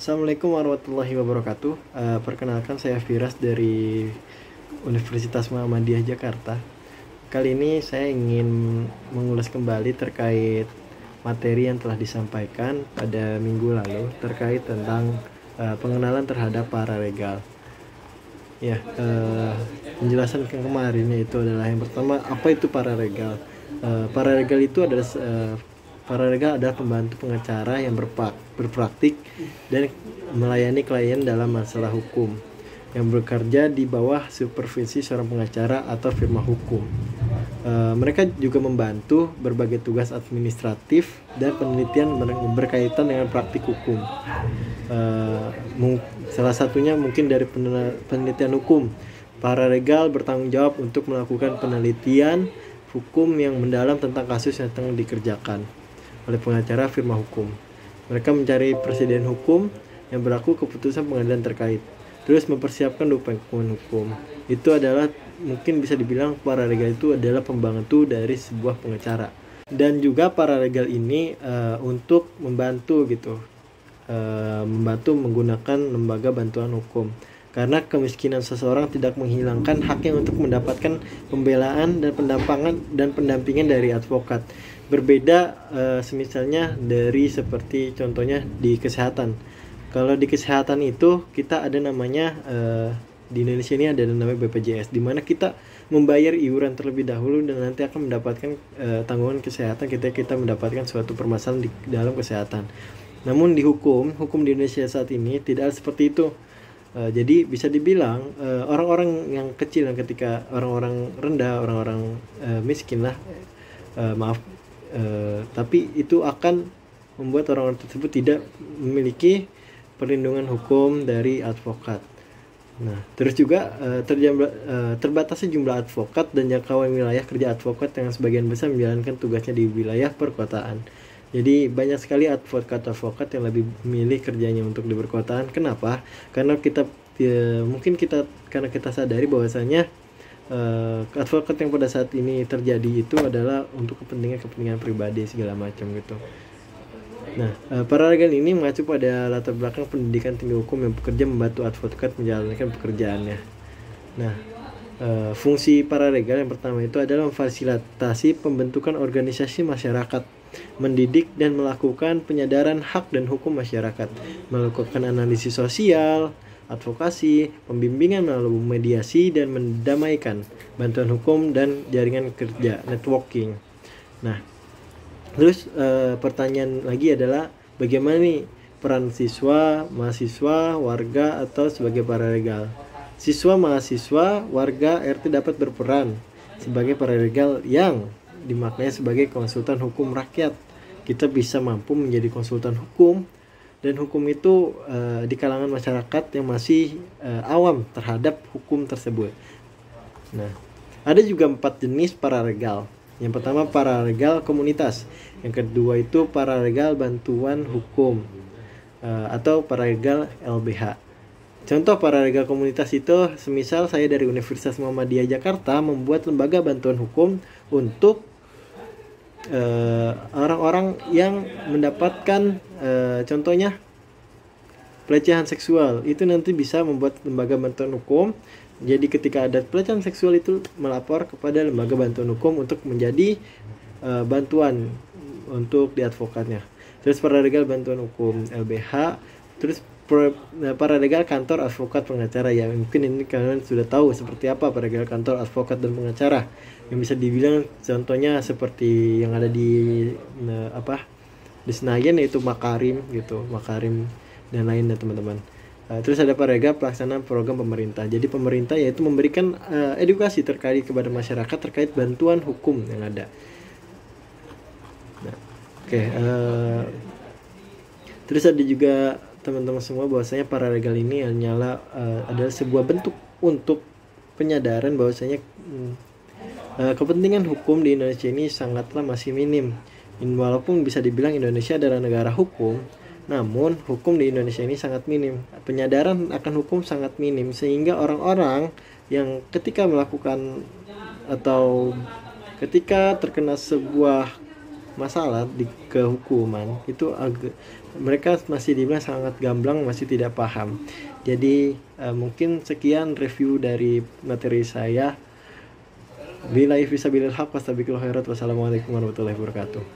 Assalamualaikum warahmatullahi wabarakatuh. Perkenalkan, saya Firas dari Universitas Muhammadiyah Jakarta. Kali ini saya ingin mengulas kembali terkait materi yang telah disampaikan pada minggu lalu terkait tentang pengenalan terhadap paralegal. Ya, penjelasan kemarin yaitu adalah yang pertama, apa itu paralegal? Paralegal itu adalah Paralegal adalah pembantu pengacara yang berpraktik dan melayani klien dalam masalah hukum, yang bekerja di bawah supervisi seorang pengacara atau firma hukum. Mereka juga membantu berbagai tugas administratif dan penelitian berkaitan dengan praktik hukum. Salah satunya mungkin dari penelitian hukum. Paralegal bertanggung jawab untuk melakukan penelitian hukum yang mendalam tentang kasus yang tengah dikerjakan oleh pengacara firma hukum. Mereka mencari presiden hukum yang berlaku, keputusan pengadilan terkait, terus mempersiapkan dokumen hukum. Itu adalah, mungkin bisa dibilang paralegal itu adalah pembantu dari sebuah pengacara. Dan juga paralegal ini untuk membantu membantu menggunakan lembaga bantuan hukum, karena kemiskinan seseorang tidak menghilangkan haknya untuk mendapatkan pembelaan dan pendampingan dari advokat. Berbeda semisalnya dari seperti contohnya di kesehatan. Kalau di kesehatan itu kita ada namanya di Indonesia ini ada namanya BPJS, di mana kita membayar iuran terlebih dahulu dan nanti akan mendapatkan tanggungan kesehatan ketika kita mendapatkan suatu permasalahan di dalam kesehatan. Namun di hukum di Indonesia saat ini tidak seperti itu. Jadi bisa dibilang orang-orang yang kecil, yang ketika orang-orang rendah, orang-orang miskin lah, tapi itu akan membuat orang-orang tersebut tidak memiliki perlindungan hukum dari advokat. Nah, terus juga terbatasnya jumlah advokat dan jangkauan wilayah kerja advokat yang sebagian besar menjalankan tugasnya di wilayah perkotaan. Jadi banyak sekali advokat yang lebih memilih kerjanya untuk di perkotaan. Kenapa? Karena karena kita sadari bahwasanya advokat yang pada saat ini terjadi itu adalah untuk kepentingan pribadi segala macam gitu. Nah, paralegal ini mengacu pada latar belakang pendidikan tinggi hukum yang bekerja membantu advokat menjalankan pekerjaannya. Nah, fungsi paralegal yang pertama itu adalah memfasilitasi pembentukan organisasi masyarakat, mendidik dan melakukan penyadaran hak dan hukum masyarakat, melakukan analisis sosial, advokasi, pembimbingan melalui mediasi dan mendamaikan, bantuan hukum dan jaringan kerja, networking. Nah, terus pertanyaan lagi adalah bagaimana nih peran siswa, mahasiswa, warga atau sebagai paralegal? Siswa, mahasiswa, warga, RT dapat berperan sebagai paralegal yang dimaknai sebagai konsultan hukum rakyat. Kita bisa mampu menjadi konsultan hukum, dan hukum itu di kalangan masyarakat yang masih awam terhadap hukum tersebut. Nah, ada juga 4 jenis paralegal. Yang pertama paralegal komunitas, yang kedua itu paralegal bantuan hukum atau paralegal LBH. Contoh paralegal komunitas itu, semisal saya dari Universitas Muhammadiyah Jakarta membuat lembaga bantuan hukum untuk orang-orang yang mendapatkan contohnya pelecehan seksual. Itu nanti bisa membuat lembaga bantuan hukum. Jadi ketika ada pelecehan seksual itu melapor kepada lembaga bantuan hukum untuk menjadi bantuan untuk di advokatnya. Terus paralegal bantuan hukum LBH, terus paralegal kantor advokat pengacara. Ya, mungkin ini kalian sudah tahu seperti apa paralegal kantor advokat dan pengacara, yang bisa dibilang contohnya seperti yang ada di di Senayan, yaitu Makarim dan lainnya teman-teman. Terus ada paralegal pelaksanaan program pemerintah. Jadi pemerintah yaitu memberikan edukasi terkait kepada masyarakat terkait bantuan hukum yang ada. Nah, terus ada juga teman-teman semua bahwasanya paralegal ini hanyalah adalah sebuah bentuk untuk penyadaran bahwasanya kepentingan hukum di Indonesia ini sangatlah masih minim. Walaupun bisa dibilang Indonesia adalah negara hukum, namun hukum di Indonesia ini sangat minim. Penyadaran akan hukum sangat minim, sehingga orang-orang yang ketika melakukan atau ketika terkena sebuah masalah di kehukuman itu agak mereka masih dibilang sangat gamblang, masih tidak paham. Jadi mungkin sekian review dari materi saya. Billahi fisabilil haq, wastabiqul khairat. Wassalamualaikum warahmatullahi wabarakatuh.